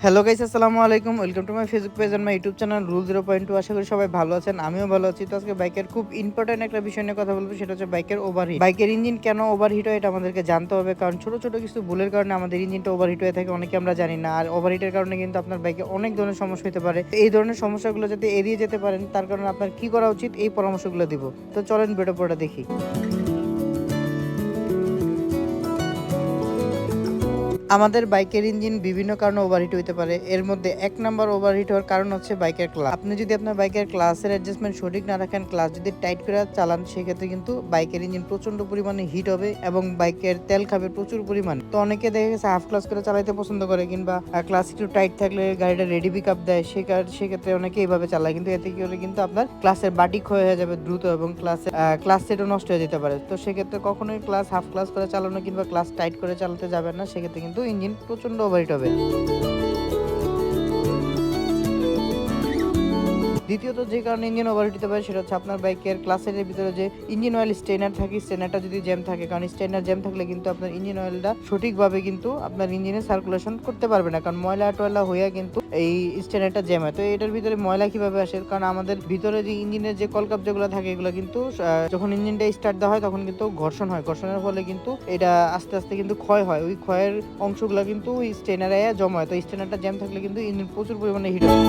Hello guys, আসসালামু আলাইকুম। Welcome to my Facebook page and my YouTube channel রুল 0.2। আশা করি সবাই ভালো আছেন, আমিও ভালো আছি। তো আজকে বাইকের খুব ইম্পর্টেন্ট একটা বিষয় নিয়ে কথা বলবো, সেটা হচ্ছে বাইকের ওভারহিট। বাইকের ইঞ্জিন কেন ওভারহিট হয় এটা আমাদেরকে জানতে হবে, কারণ ছোট ছোট কিছু ভুলের কারণে আমাদের ইঞ্জিনটা ওভারহিট হয়ে থাকে, অনেকে আমরা জানি না। আর ওভারহিটের কারণে কিন্তু আপনার বাইকে অনেক ধরনের সমস্যা হতে পারে। এই ধরনের সমস্যাগুলো যাতে এড়িয়ে যেতে পারেন, তার কারণে আপনার কি করা উচিত, এই পরামর্শগুলো দিব। তো চলেন ভিডিও পুরোটা দেখি। আমাদের বাইকের ইঞ্জিন বিভিন্ন কারণে ওভারহিট হইতে পারে। এর মধ্যে এক নাম্বার ওভারহিট হওয়ার কারণ হচ্ছে বাইকের ক্লাচ। আপনি যদি আপনার বাইকের ক্লাসের অ্যাডজাস্টমেন্ট সঠিক না রাখেন, ক্লাচ যদি টাইট করে চালান, সেক্ষেত্রে কিন্তু বাইকের ইঞ্জিন প্রচন্ড পরিমাণে হিট হবে এবং বাইকের তেল খাবে প্রচুর পরিমাণে। তো অনেকে দেখা গেছে হাফ ক্লাচ করে চালাইতে পছন্দ করে, কিংবা ক্লাস একটু টাইট থাকলে গাড়িটা রেডি পিক আপ দেয়, সেক্ষেত্রে অনেকে এইভাবে চালায়। কিন্তু এতে কি হলে কিন্তু আপনার ক্লাসের বাটি ক্ষয় হয়ে যাবে দ্রুত এবং ক্লাস সেটও নষ্ট হয়ে যেতে পারে। তো সেক্ষেত্রে কখনোই ক্লাস হাফ ক্লাস করে চালানো কিংবা ক্লাস টাইট করে চালাতে যাবেন না, সেক্ষেত্রে কিন্তু ইঞ্জিন প্রচন্ড ওভারহিট হবে। দ্বিতীয়ত যে কারণে ইঞ্জিন ওভারহিট হতে পারে, সেটা হচ্ছে আপনার বাইকের ক্লাসের ভিতরে যে ইঞ্জিন অয়েল স্টেনার থাকে, স্টেনারটা যদি জ্যাম থাকে, কারণ স্টেনার জ্যাম থাকলে কিন্তু আপনার ইঞ্জিন অয়েলটা সঠিকভাবে কিন্তু আপনার ইঞ্জিনে সার্কুলেশন করতে পারবে না, কারণ ময়লা টয়লা হইয়া কিন্তু এই স্টেনারটা জ্যাম হয়। তো এটার ভিতরে ময়লা কিভাবে আসে, কারণ আমাদের ভিতরে যে ইঞ্জিনের যে কলকাপ যেগুলো থাকে, এগুলো কিন্তু যখন ইঞ্জিনটা স্টার্ট দেওয়া হয় তখন কিন্তু ঘর্ষণ হয়, ঘর্ষণের ফলে কিন্তু এটা আস্তে আস্তে কিন্তু ক্ষয় হয়। ওই ক্ষয়ের অংশগুলো কিন্তু স্টেনারে জমা হয়। তো স্টেনারটা জ্যাম থাকলে কিন্তু ইঞ্জিন প্রচুর পরিমাণে হিট হয়।